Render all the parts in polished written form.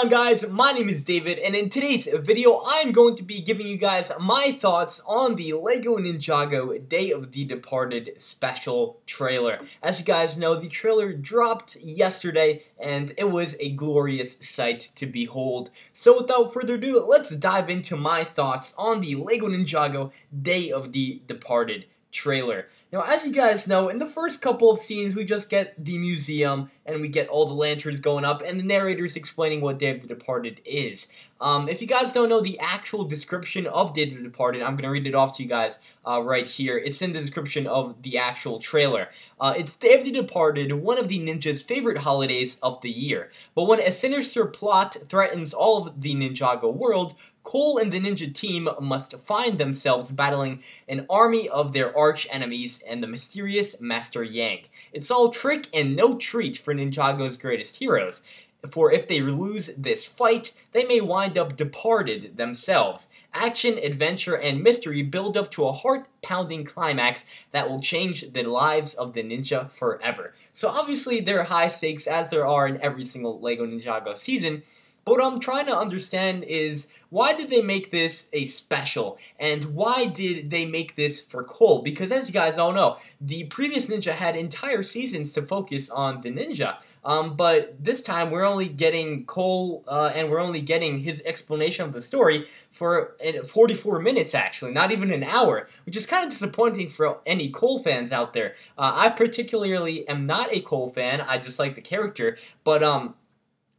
on, guys? My name is David, and in today's video I'm going to be giving you guys my thoughts on the LEGO Ninjago Day of the Departed special trailer. As you guys know, the trailer dropped yesterday and it was a glorious sight to behold. So without further ado, let's dive into my thoughts on the LEGO Ninjago Day of the Departed trailer. Now, as you guys know, in the first couple of scenes, we just get the museum, and we get all the lanterns going up, and the narrator's explaining what Day of the Departed is. If you guys don't know the actual description of Day of the Departed, I'm going to read it off to you guys right here. It's in the description of the actual trailer. It's Day of the Departed, one of the ninjas' favorite holidays of the year. But when a sinister plot threatens all of the Ninjago world, Cole and the ninja team must find themselves battling an army of their arch enemies and the mysterious Master Yang. It's all trick and no treat for Ninjago's greatest heroes, for if they lose this fight, they may wind up departed themselves. Action, adventure, and mystery build up to a heart-pounding climax that will change the lives of the ninja forever. So obviously there are high stakes, as there are in every single LEGO Ninjago season. But what I'm trying to understand is, why did they make this a special? And why did they make this for Cole? Because as you guys all know, the previous ninja had entire seasons to focus on the ninja. But this time we're only getting Cole, and we're only getting his explanation of the story for 44 minutes actually, not even an hour, which is kind of disappointing for any Cole fans out there. I particularly am not a Cole fan, I just like the character, but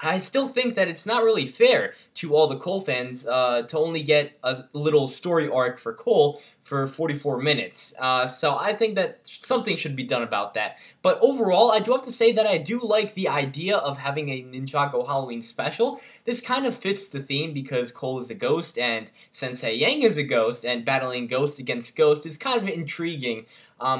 I still think that it's not really fair to all the Cole fans to only get a little story arc for Cole for 44 minutes. So I think that something should be done about that. But overall, I do have to say that I do like the idea of having a Ninjago Halloween special. This kind of fits the theme because Cole is a ghost and Sensei Yang is a ghost, and battling ghost against ghost is kind of intriguing.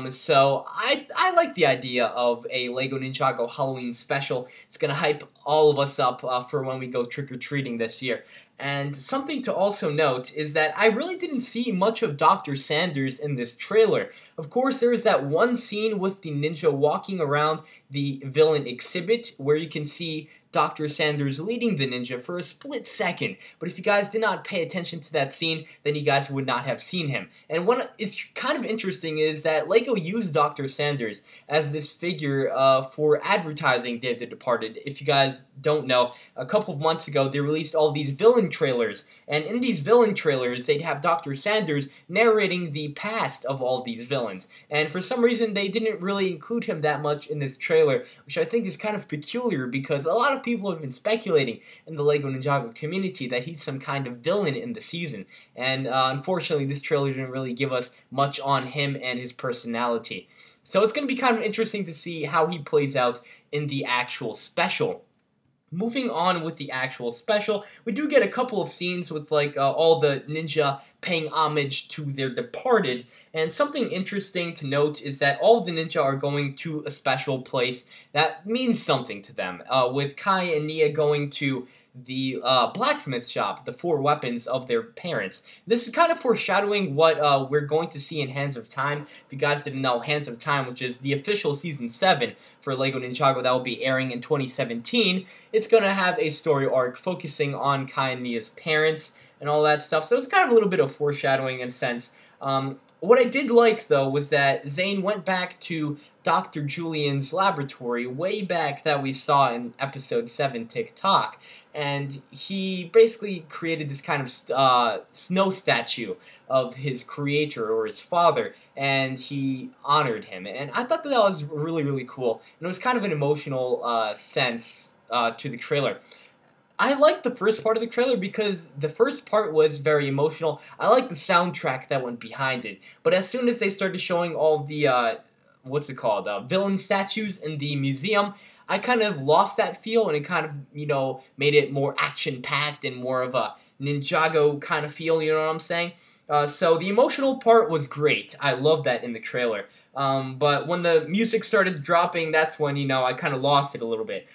So I like the idea of a LEGO Ninjago Halloween special. It's gonna hype all of us up for when we go trick-or-treating this year. And something to also note is that I really didn't see much of Dr. Sanders in this trailer. Of course, there is that one scene with the ninja walking around the villain exhibit where you can see Dr. Sanders leading the ninja for a split second. But if you guys did not pay attention to that scene, then you guys would not have seen him. And what is kind of interesting is that LEGO used Dr. Sanders as this figure for advertising Day of the Departed. If you guys don't know, a couple of months ago they released all these villain trailers. And in these villain trailers, they'd have Dr. Sanders narrating the past of all these villains. And for some reason, they didn't really include him that much in this trailer, which I think is kind of peculiar because a lot of people have been speculating in the LEGO Ninjago community that he's some kind of villain in the season, and unfortunately this trailer didn't really give us much on him and his personality. So it's going to be kind of interesting to see how he plays out in the actual special. Moving on with the actual special, we do get a couple of scenes with like all the ninja paying homage to their departed, and something interesting to note is that all the ninja are going to a special place that means something to them, with Kai and Nia going to the blacksmith shop, the 4 weapons of their parents. This is kind of foreshadowing what we're going to see in Hands of Time. If you guys didn't know, Hands of Time, which is the official Season 7 for LEGO Ninjago that will be airing in 2017, it's going to have a story arc focusing on Kai and Nia's parents and all that stuff. So it's kind of a little bit of foreshadowing in a sense. What I did like, though, was that Zane went back to Dr. Julian's laboratory way back that we saw in Episode 7 TikTok, and he basically created this kind of snow statue of his creator, or his father, and he honored him. And I thought that was really, really cool, and it was kind of an emotional sense to the trailer. I liked the first part of the trailer because the first part was very emotional. I liked the soundtrack that went behind it. But as soon as they started showing all the, villain statues in the museum, I kind of lost that feel, and it kind of, you know, made it more action-packed and more of a Ninjago kind of feel, you know what I'm saying? So the emotional part was great. I loved that in the trailer. But when the music started dropping, that's when, you know, I kind of lost it a little bit.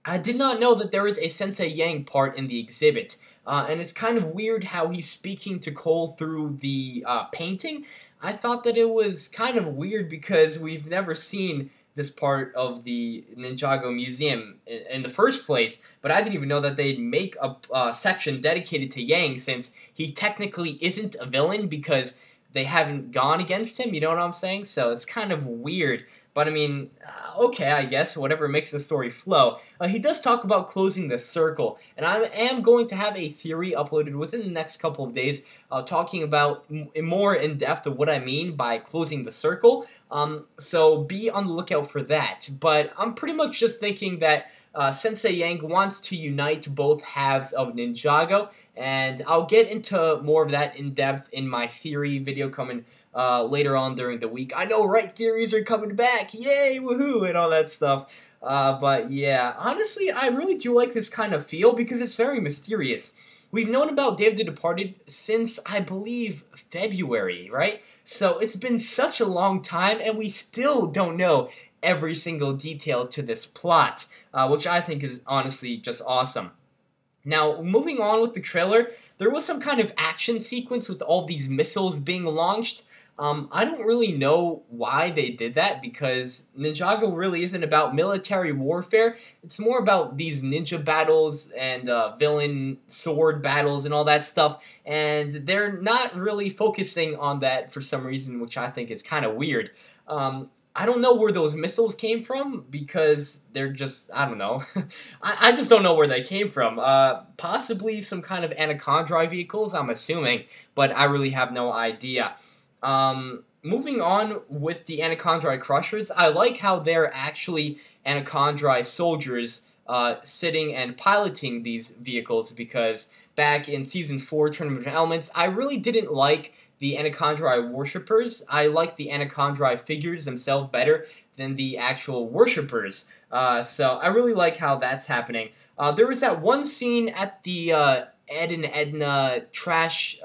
I did not know that there is a Sensei Yang part in the exhibit, and it's kind of weird how he's speaking to Cole through the painting. I thought that it was kind of weird because we've never seen this part of the Ninjago Museum in the first place, but I didn't even know that they'd make a section dedicated to Yang, since he technically isn't a villain because they haven't gone against him, you know what I'm saying? So it's kind of weird. But I mean, okay, I guess, whatever makes the story flow. He does talk about closing the circle, and I am going to have a theory uploaded within the next couple of days talking about more in depth of what I mean by closing the circle. So be on the lookout for that. But I'm pretty much just thinking that Sensei Yang wants to unite both halves of Ninjago, and I'll get into more of that in depth in my theory video coming later on during the week. I know, right? Theories are coming back. Yay, woohoo, and all that stuff. But yeah, honestly, I really do like this kind of feel because it's very mysterious. We've known about Day of the Departed since, I believe, February, right? So it's been such a long time, and we still don't know every single detail to this plot, which I think is honestly just awesome. Now, moving on with the trailer, there was some kind of action sequence with all these missiles being launched. I don't really know why they did that, because Ninjago really isn't about military warfare. It's more about these ninja battles and villain sword battles and all that stuff, and they're not really focusing on that for some reason, which I think is kind of weird. I don't know where those missiles came from, because they're just, I don't know. I just don't know where they came from. Possibly some kind of Anaconda vehicles, I'm assuming, but I really have no idea. Moving on with the Anaconda Crushers, I like how they're actually Anaconda soldiers sitting and piloting these vehicles, because back in Season 4, Tournament of Elements, I really didn't like the Anaconda worshippers. I like the Anaconda figures themselves better than the actual worshippers. So I really like how that's happening. There was that one scene at the Ed and Edna trash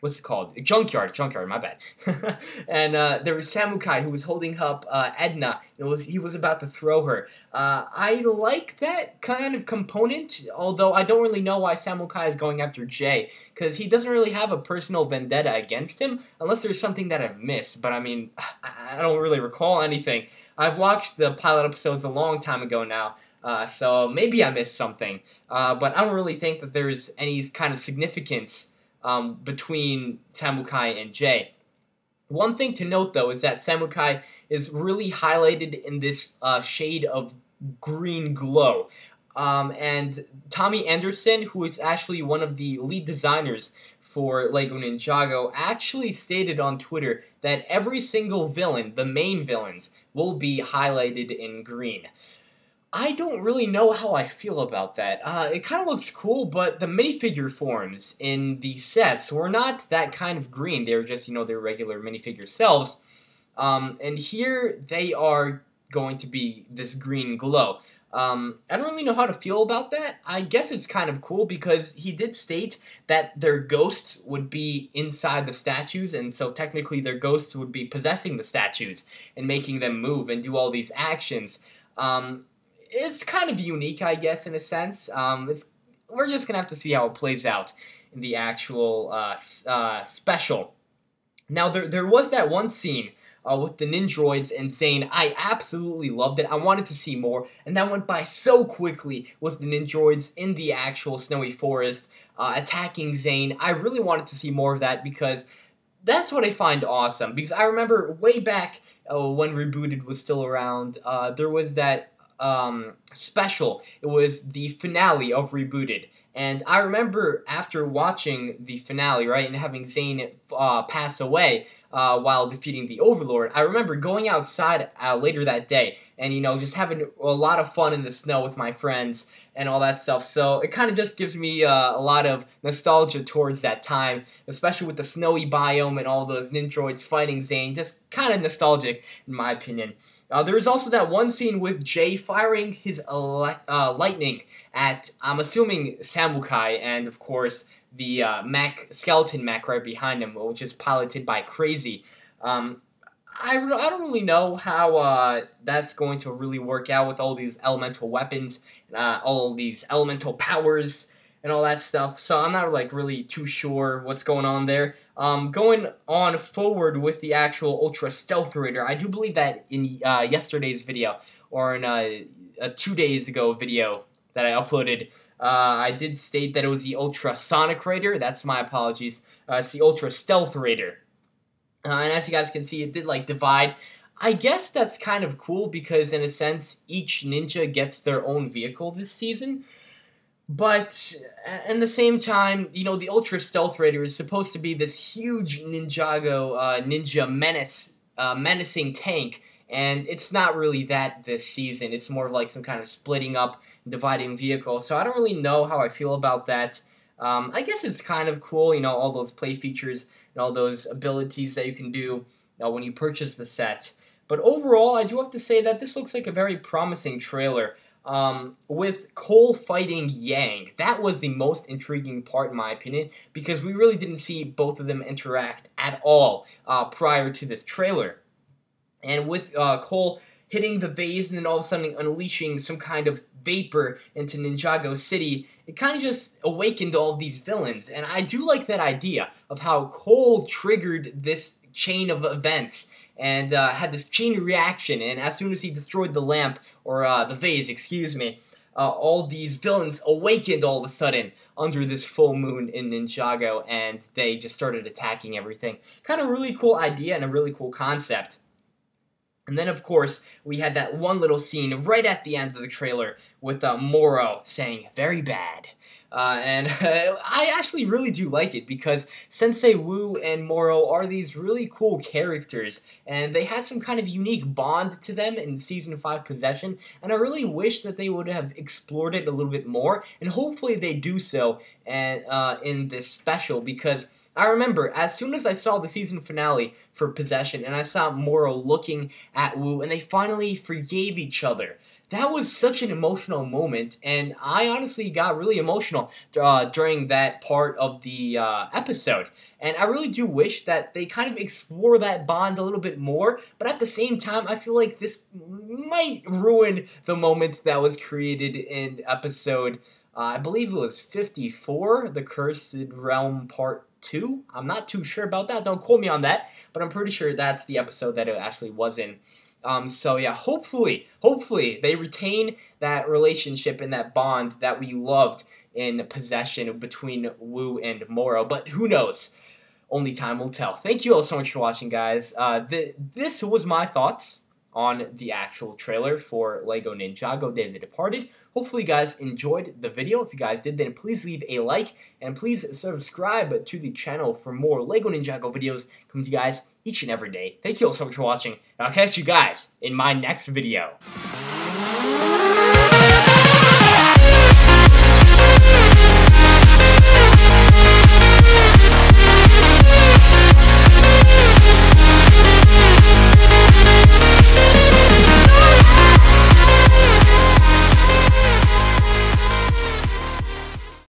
what's it called? Junkyard, my bad. And there was Samukai who was holding up Edna. He was about to throw her. I like that kind of component, although I don't really know why Samukai is going after Jay, because he doesn't really have a personal vendetta against him, unless there's something that I've missed. But I mean, I don't really recall anything. I've watched the pilot episodes a long time ago now. So maybe I missed something. But I don't really think that there's any kind of significance between Samukai and Jay. One thing to note, though, is that Samukai is really highlighted in this shade of green glow. And Tommy Anderson, who is actually one of the lead designers for LEGO Ninjago, actually stated on Twitter that every single villain, the main villains, will be highlighted in green. I don't really know how I feel about that. It kind of looks cool, but the minifigure forms in the sets were not that kind of green. They were just, their regular minifigure selves. And here they are going to be this green glow. I don't really know how to feel about that. I guess it's kind of cool because he did state that their ghosts would be inside the statues, and so technically their ghosts would be possessing the statues and making them move and do all these actions. It's kind of unique, I guess, in a sense. We're just going to have to see how it plays out in the actual special. Now, there was that one scene with the Ninjroids and Zane. I absolutely loved it. I wanted to see more, and that went by so quickly with the Ninjroids in the actual snowy forest attacking Zane. I really wanted to see more of that because that's what I find awesome. Because I remember way back when Rebooted was still around, there was that special. It was the finale of Rebooted, and I remember after watching the finale, right, and having Zane pass away while defeating the Overlord, I remember going outside later that day and, just having a lot of fun in the snow with my friends and all that stuff. So it kind of just gives me a lot of nostalgia towards that time, especially with the snowy biome and all those Ninjroids fighting Zane. Just kind of nostalgic, in my opinion. There was also that one scene with Jay firing his lightning at, I'm assuming, Samukai, and of course the skeleton mech right behind him, which is piloted by Crazy. I don't really know how that's going to really work out with all these elemental weapons, all these elemental powers, and all that stuff. So I'm not like really too sure what's going on there. Going on forward with the actual Ultra Stealth Raider, I do believe that in yesterday's video, or in a 2 days ago video that I uploaded, I did state that it was the Ultra Sonic Raider. That's my apologies. It's the Ultra Stealth Raider. And as you guys can see, it did like divide. I guess that's kind of cool because in a sense, each ninja gets their own vehicle this season. But at the same time, you know, the Ultra Stealth Raider is supposed to be this huge Ninjago ninja menacing tank, and it's not really that this season. It's more of like some kind of splitting up, dividing vehicle. So I don't really know how I feel about that. I guess it's kind of cool, you know, all those play features and all those abilities that you can do when you purchase the set. But overall, I do have to say that this looks like a very promising trailer. With Cole fighting Yang, that was the most intriguing part in my opinion, because we really didn't see both of them interact at all prior to this trailer. And with Cole hitting the vase and then all of a sudden unleashing some kind of vapor into Ninjago City, it kind of just awakened all of these villains. And I do like that idea of how Cole triggered this chain of events and had this chain reaction, and as soon as he destroyed the lamp, or the vase, excuse me, all these villains awakened all of a sudden under this full moon in Ninjago, and they just started attacking everything. Kind of really cool idea and a really cool concept. And then, of course, we had that one little scene right at the end of the trailer with Moro saying, "very bad." And I actually really do like it because Sensei Wu and Moro are these really cool characters, and they had some kind of unique bond to them in Season 5 Possession, and I really wish that they would have explored it a little bit more, and hopefully they do so in this special, because I remember, as soon as I saw the season finale for Possession, and I saw Moro looking at Wu, and they finally forgave each other, that was such an emotional moment, and I honestly got really emotional during that part of the episode. And I really do wish that they kind of explore that bond a little bit more, but at the same time, I feel like this might ruin the moment that was created in episode, I believe it was 54, The Cursed Realm Part 2. I'm not too sure about that, don't quote me on that, but I'm pretty sure that's the episode that it actually was in. So yeah, hopefully they retain that relationship and that bond that we loved in Possession between Wu and Moro, but who knows? Only time will tell. Thank you all so much for watching, guys. This was my thoughts on the actual trailer for LEGO Ninjago Day of the Departed. Hopefully you guys enjoyed the video. If you guys did, then please leave a like, and please subscribe to the channel for more LEGO Ninjago videos coming to you guys each and every day. Thank you all so much for watching, and I'll catch you guys in my next video.